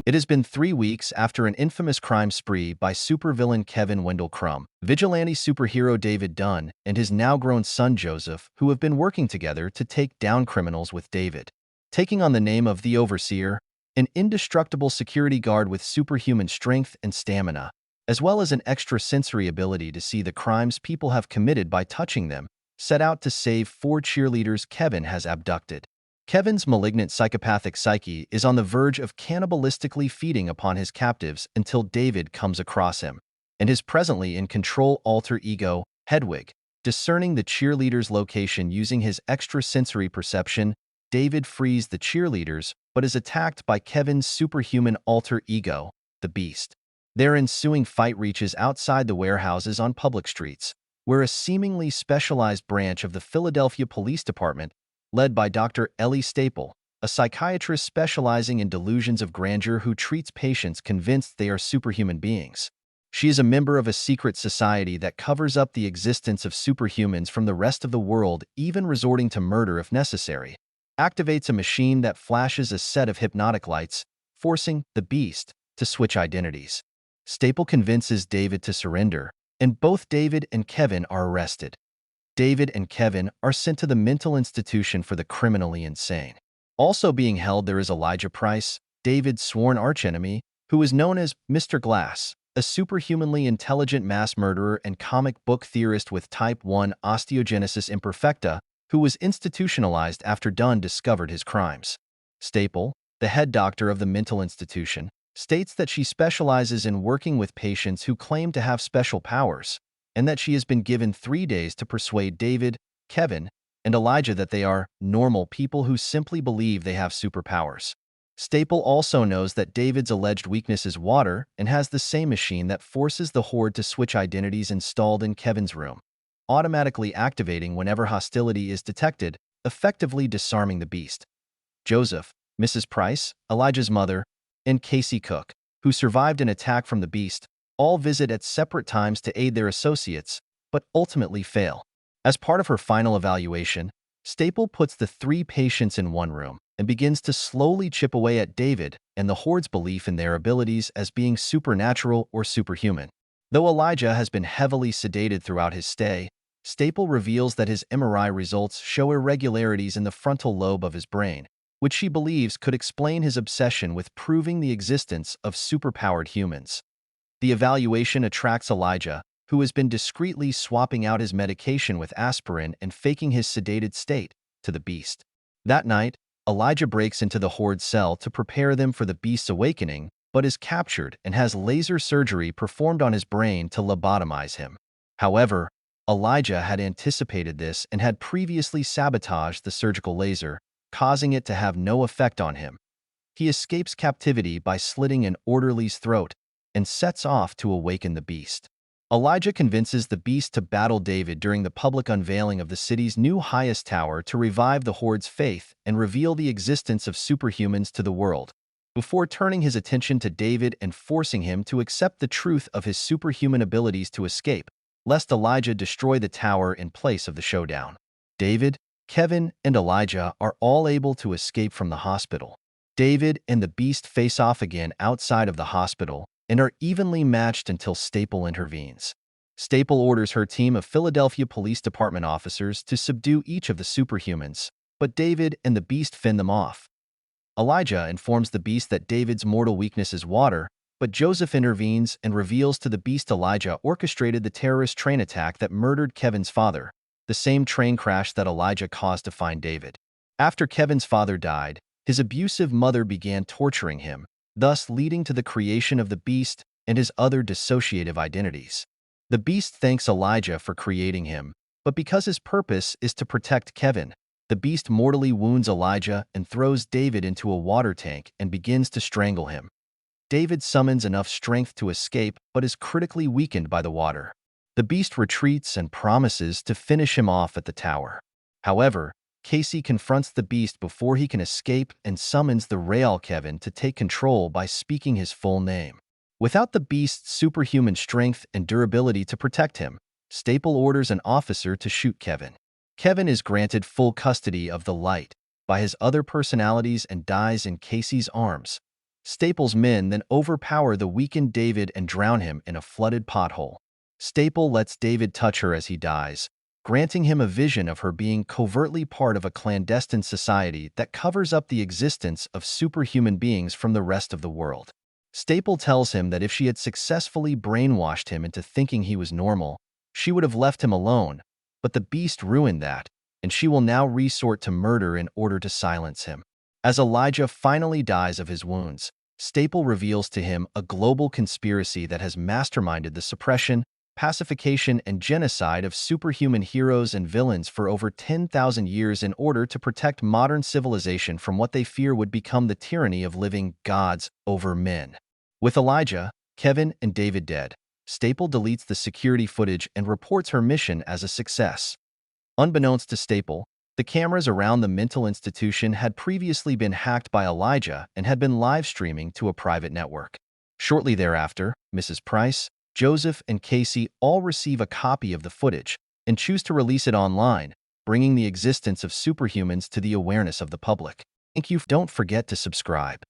It has been 3 weeks after an infamous crime spree by supervillain Kevin Wendell Crumb, vigilante superhero David Dunn, and his now-grown son Joseph, who have been working together to take down criminals with David. Taking on the name of the Overseer, an indestructible security guard with superhuman strength and stamina, as well as an extrasensory ability to see the crimes people have committed by touching them, set out to save 4 cheerleaders Kevin has abducted. Kevin's malignant psychopathic psyche is on the verge of cannibalistically feeding upon his captives until David comes across him, and his presently in control alter ego, Hedwig. Discerning the cheerleader's location using his extrasensory perception, David frees the cheerleaders but is attacked by Kevin's superhuman alter ego, the Beast. Their ensuing fight reaches outside the warehouses on public streets, where a seemingly specialized branch of the Philadelphia Police Department, led by Dr. Ellie Staple, a psychiatrist specializing in delusions of grandeur who treats patients convinced they are superhuman beings. She is a member of a secret society that covers up the existence of superhumans from the rest of the world, even resorting to murder if necessary. Activates a machine that flashes a set of hypnotic lights, forcing the Beast to switch identities. Staple convinces David to surrender, and both David and Kevin are arrested. David and Kevin are sent to the mental institution for the criminally insane. Also being held there is Elijah Price, David's sworn archenemy, who is known as Mr. Glass, a superhumanly intelligent mass murderer and comic book theorist with type 1 osteogenesis imperfecta, who was institutionalized after Dunn discovered his crimes. Staple, the head doctor of the mental institution, states that she specializes in working with patients who claim to have special powers, and that she has been given 3 days to persuade David, Kevin, and Elijah that they are normal people who simply believe they have superpowers. Staple also knows that David's alleged weakness is water and has the same machine that forces the Horde to switch identities installed in Kevin's room, automatically activating whenever hostility is detected, effectively disarming the Beast. Joseph, Mrs. Price, Elijah's mother, and Casey Cook, who survived an attack from the Beast, all visit at separate times to aid their associates, but ultimately fail. As part of her final evaluation, Staple puts the 3 patients in one room and begins to slowly chip away at David and the Horde's belief in their abilities as being supernatural or superhuman. Though Elijah has been heavily sedated throughout his stay, Staple reveals that his MRI results show irregularities in the frontal lobe of his brain, which she believes could explain his obsession with proving the existence of superpowered humans. The evaluation attracts Elijah, who has been discreetly swapping out his medication with aspirin and faking his sedated state, to the Beast. That night, Elijah breaks into the Horde's cell to prepare them for the Beast's awakening, but is captured and has laser surgery performed on his brain to lobotomize him. However, Elijah had anticipated this and had previously sabotaged the surgical laser, causing it to have no effect on him. He escapes captivity by slitting an orderly's throat and sets off to awaken the Beast. Elijah convinces the Beast to battle David during the public unveiling of the city's new highest tower to revive the Horde's faith and reveal the existence of superhumans to the world, before turning his attention to David and forcing him to accept the truth of his superhuman abilities to escape, lest Elijah destroy the tower in place of the showdown. David, Kevin, and Elijah are all able to escape from the hospital. David and the Beast face off again outside of the hospital, and are evenly matched until Staple intervenes. Staple orders her team of Philadelphia Police Department officers to subdue each of the superhumans, but David and the Beast fend them off. Elijah informs the Beast that David's mortal weakness is water, but Joseph intervenes and reveals to the Beast Elijah orchestrated the terrorist train attack that murdered Kevin's father, the same train crash that Elijah caused to find David. After Kevin's father died, his abusive mother began torturing him, thus leading to the creation of the Beast and his other dissociative identities. The Beast thanks Elijah for creating him, but because his purpose is to protect Kevin, the Beast mortally wounds Elijah and throws David into a water tank and begins to strangle him. David summons enough strength to escape but is critically weakened by the water. The Beast retreats and promises to finish him off at the tower. However, Casey confronts the Beast before he can escape and summons the real Kevin to take control by speaking his full name. Without the Beast's superhuman strength and durability to protect him, Staple orders an officer to shoot Kevin. Kevin is granted full custody of the light by his other personalities and dies in Casey's arms. Staple's men then overpower the weakened David and drown him in a flooded pothole. Staple lets David touch her as he dies, granting him a vision of her being covertly part of a clandestine society that covers up the existence of superhuman beings from the rest of the world. Staple tells him that if she had successfully brainwashed him into thinking he was normal, she would have left him alone, but the beast ruined that, and she will now resort to murder in order to silence him. As Elijah finally dies of his wounds, Staple reveals to him a global conspiracy that has masterminded the suppression, pacification, and genocide of superhuman heroes and villains for over 10,000 years in order to protect modern civilization from what they fear would become the tyranny of living gods over men. With Elijah, Kevin, and David dead, Staple deletes the security footage and reports her mission as a success. Unbeknownst to Staple, the cameras around the mental institution had previously been hacked by Elijah and had been live streaming to a private network. Shortly thereafter, Mrs. Price, Joseph, and Casey all receive a copy of the footage and choose to release it online, bringing the existence of superhumans to the awareness of the public. Thank you. Don't forget to subscribe.